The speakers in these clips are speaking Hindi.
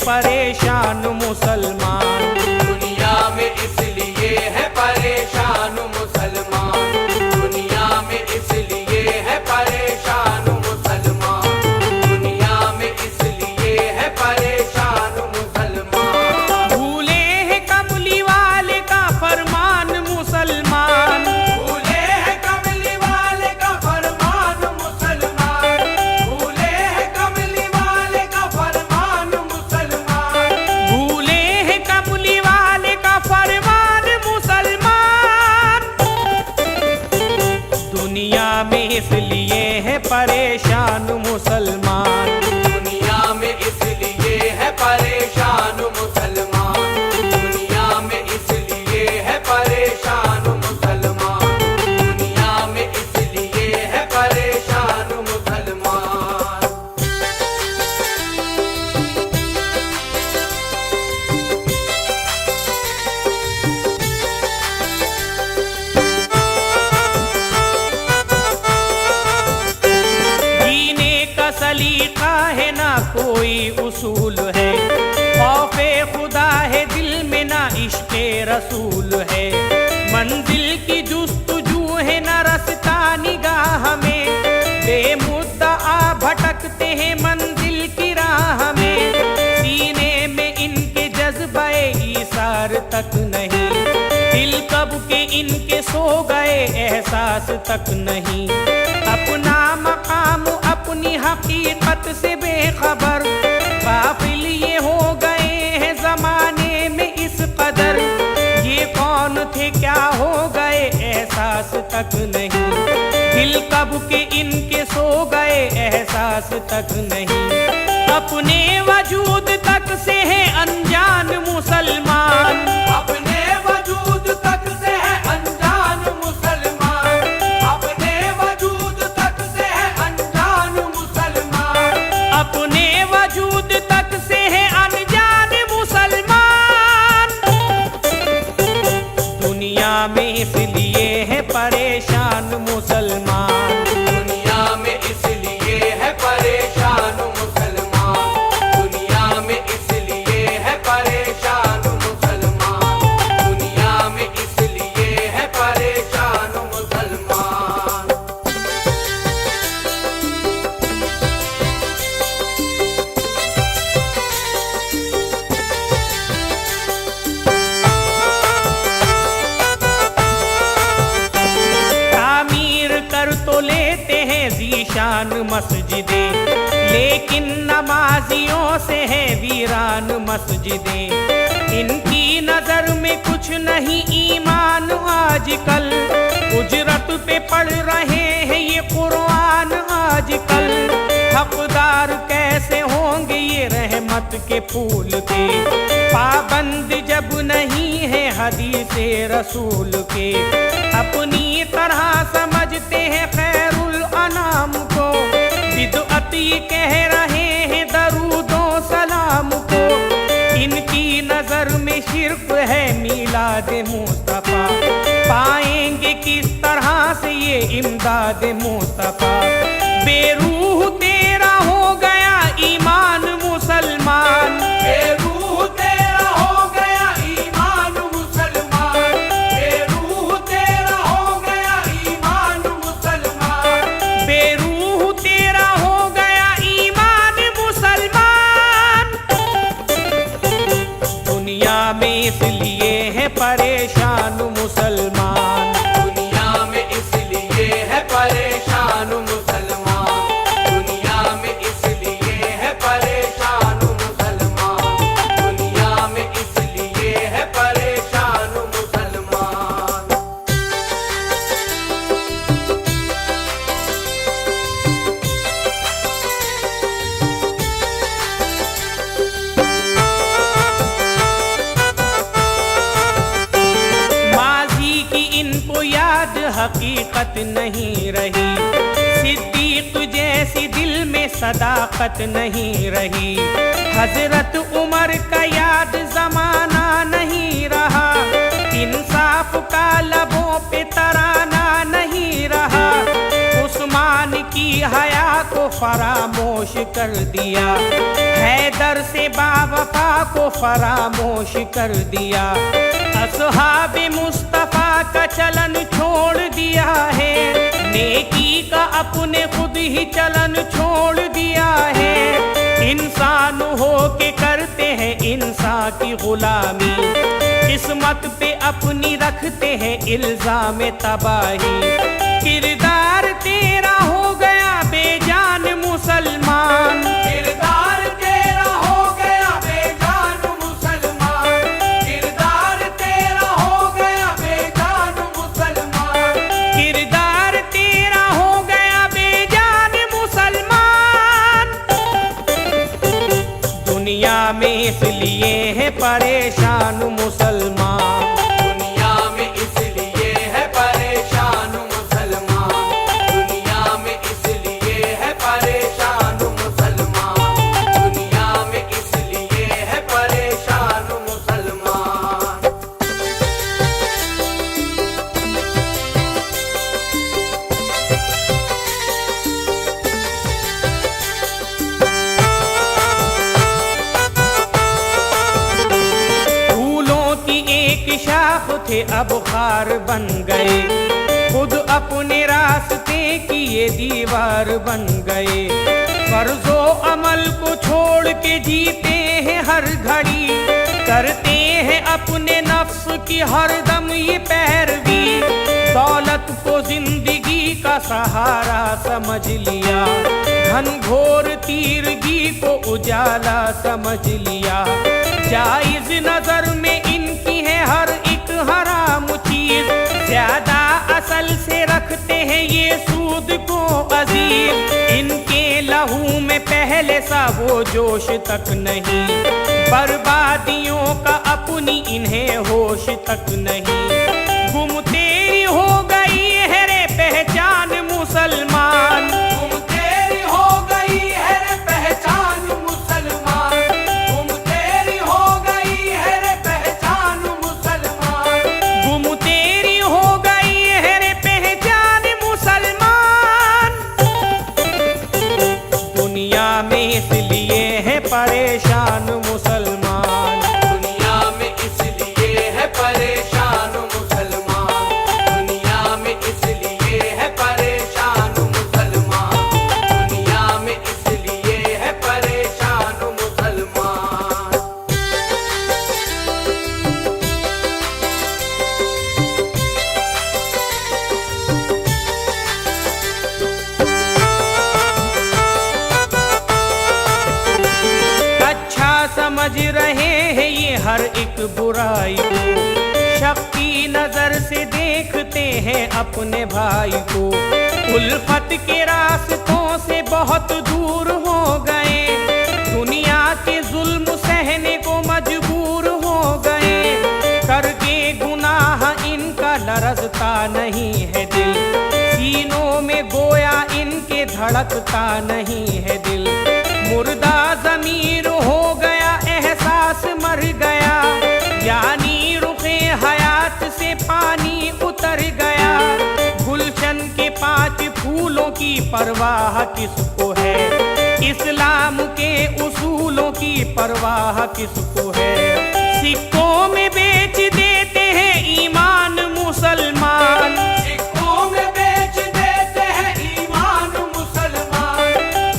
परेशान मुसलमान। दुनिया में इसलिए है परेशान मुसलमान, दुनिया में इसलिए है परेशान मुसलमान, दुनिया में इसलिए है परेशान मुसलमान। भूले हैं कमली वाले का फरमान मुसलमान, भूले हैं कमली वाले का फरमान मुसलमान, भूले हैं कमली वाले का फरमान मुसलमान, भूले हैं कमली वाले का फरमान मुसलमान। दुनिया में इसलिए है परेशान मुसलमान। दुनिया में इसलिए है परेशान मुसलमान, दुनिया में इसलिए है परेशान मुसलमान, दुनिया में इसलिए है परेशान मुसलमान। जीने का सलीका है ना कोई उसूल है, खौफे खुदा है दिल में ना इश्क़े रसूल है। मंजिल की जुस्तजू है ना रस्ता निगाह में, बेमुद्दआ भटकते हैं मंजिल की राह में। सीने में इनके जज्बे ईसार तक नहीं, दिल कब के इनके सो गए एहसास तक नहीं। अपना मकाम अपनी हकीकत से बेखबर, गाफिल ये हो गए हैं जमाने में इस कदर। ये कौन थे क्या हो गए एहसास तक नहीं, दिल कब के इनके सो गए एहसास तक नहीं। अपने वजूद तक से है अनजान मुसलमान, अपने वजूद तक से है अनजान मुसलमान, अपने वजूद तक से है अनजान मुसलमान, अपने वजूद तक से है अनजान मुसलमान। दुनिया में इसलिए है परेशान मुसलमान। दुनिया में इसलिए है परेशान मुसलमान, दुनिया में इसलिए है परेशान मुसलमान, दुनिया में इसलिए है परेशान मुसलमान। तामीर कर तो लेते हैं जीशान मस्जिदें, लेकिन नमाजियों से है वीरान मस्जिदें। इनकी नजर में कुछ नहीं ईमान आजकल, उजरत पे पढ़ रहे हैं ये कुरान आजकल। हकदार कैसे होंगे ये रहमत के फूल के, पाबंद जब नहीं है हदीसे रसूल के। अपनी तरह समझते हैं खैरुल अनाम को, बिदअती कह रहे हैं दरूदो सलाम को। इनकी नजर में शिर्क है मीलाद मुस्तफा, पाएंगे किस तरह से ये इमदाद मुस्तफा। बेरूह तेरा हो गया ईमान मुसलमान, बेरूह तेरा हो गया ईमान मुसलमान, बेरूह तेरा हो गया ईमान मुसलमान, बेरूह तेरा हो गया ईमान मुसलमान। दुनिया में इसलिए है परेशान मुसलमान। दुनिया में इसलिए है परेशान मुसलमान, दुनिया में इसलिए है परेशान मुसलमान, दुनिया में इसलिए है परेशान मुसलमान। माजी की इनको याद हकीकत नहीं रही, सिद्दीक जैसी दिल में सदाकत नहीं रही। हजरत उमर का याद जमाना नहीं रहा, इंसाफ का लबों पे तराना नहीं रहा। उस्मान की हया को फरामोश खामोश कर दिया, हैदर से बावफा को फरामोश कर दिया, असहाबे मुस्तफा का चलन छोड़ दिया है, नेकी का अपने खुद ही चलन छोड़ दिया है। इंसान हो के करते हैं इंसान की गुलामी, किस्मत पे अपनी रखते हैं इल्जाम तबाही। किरदार तेरा हो गया बेजान मुसलमान, किरदार तेरा हो गया बेजान मुसलमान, किरदार तेरा हो गया बेजान मुसलमान, किरदार तेरा हो गया बेजान मुसलमान। दुनिया में इसलिए है परेशान मुसलमान, दुनिया में इसलिए है परेशान मुसलमान, दुनिया में इसलिए है परेशान मुसलमान, दुनिया में इसलिए है परेशान मुसलमान। फूलों की एक शाख थे अब खार बन गए, खुद अपने रास्ते की ये दीवार बन गए। फर्जो अमल को छोड़ के जीते हैं हर घड़ी, करते हैं अपने नफ्स की हर दम ये पैरवी। दौलत को जिंदगी का सहारा समझ लिया, घनघोर तीरगी को उजाला समझ लिया। जायज नजर में इनकी है हर एक हराम चीज, ज्यादा असल से रखते हैं ये सूद को अजीज। इनके लहू में पहले सा वो जोश तक नहीं, बर्बादियों का अपनी इन्हें होश तक नहीं। गुम तेरी हो गई है रे पहचान मुसलमान, गुम तेरी हो गई है रे पहचान मुसलमान, गुम तेरी हो गई है रे पहचान मुसलमान, गुम तेरी हो गई है रे पहचान मुसलमान। दुनिया में इसलिए है परेशान मुसलमान, दुनिया में इसलिए है परेशान मुसलमान, दुनिया में इसलिए है परेशान मुसलमान, दुनिया में इसलिए है परेशान मुसलमान। अच्छा समझ रहे हैं ये हर एक बुराई को, शक्ति नजर से देखते हैं अपने भाई को। उल्फत के रास्तों से बहुत दूर हो गए, दुनिया के जुल्म सहने को मजबूर हो गए। करके गुनाह इनका लरजता नहीं है दिल, सीनों में गोया इनके धड़कता नहीं है दिल। मुर्दा ज़मीर हो गया एहसास मर गया, यानी रुखे हयात से पानी उतर गया। गुलशन के 5 फूलों की परवाह किसको है, इस्लाम के उसूलों की परवाह किसको है। सिक्कों में बेच देते हैं ईमान मुसलमान, सिक्कों में बेच देते हैं ईमान मुसलमान,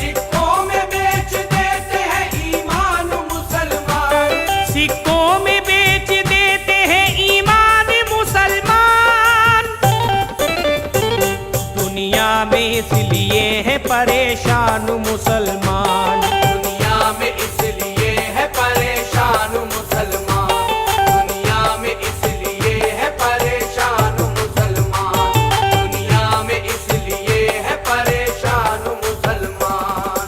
सिक्कों में बेच देते हैं ईमान मुसलमान, सिक्कों में बेच देते हैं ईमान मुसलमान। दुनिया में इसलिए है परेशान मुसलमान, दुनिया में इसलिए है परेशान मुसलमान, दुनिया में इसलिए है परेशान मुसलमान, दुनिया में इसलिए है परेशान मुसलमान।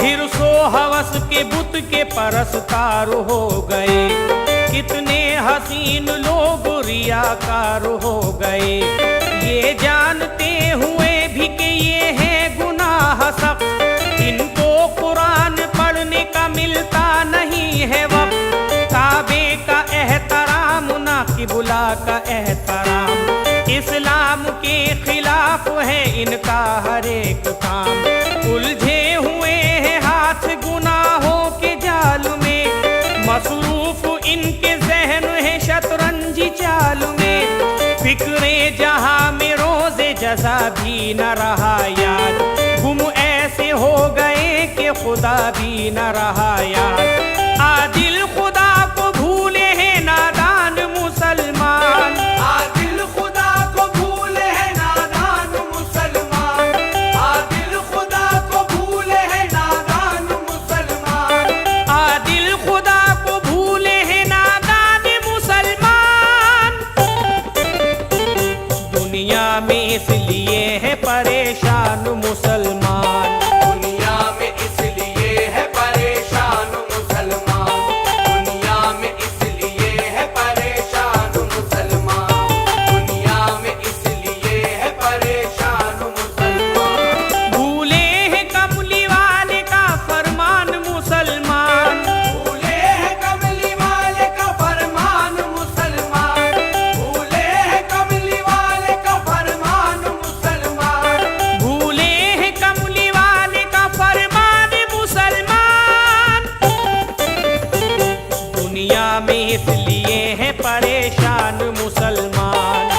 हिर्सो हवस के बुत के परस्तार हो गए, कितने हसीन लोग रियाकार हो गए। ये जानते हुए भी कि ये है गुनाह सख्त, इनको कुरान पढ़ने का मिलता नहीं है वक्त, काबे का एहतराम ना किबला का एहतराम, इस्लाम के खिलाफ है इनका हर एक काम। उलझे हुए हैं हाथ गुनाहों के जाल में, मसरूफ इनके जहन है शतरंजी चाल में, फिक्रे जहां में रोजे जजा भी न रहा याद, गुम ऐसे हो गए कि खुदा भी न रहा याद। आदिल खुदा को भूले हैं नादान मुसलमान, आदिल खुदा को भूले हैं नादान मुसलमान, आदिल खुदा को भूले हैं नादान मुसलमान, आदिल खुदा को भूले हैं नादान मुसलमान। दुनिया में इसलिए है परेशान मुसलमान, दुनिया में इसलिए है परेशान मुसलमान, दुनिया में इसलिए है परेशान मुसलमान, दुनिया में इसलिए है परेशान मुसलमान। भूले हैं कमली वाले का फरमान मुसलमान, भूले हैं कमली वाले का फरमान मुसलमान, भूले हैं कमली वाले का फरमान मुसलमान, भूले हैं कमली वाले का फरमान मुसलमान। दुनिया में इसलिए है परेशान मुसलमान,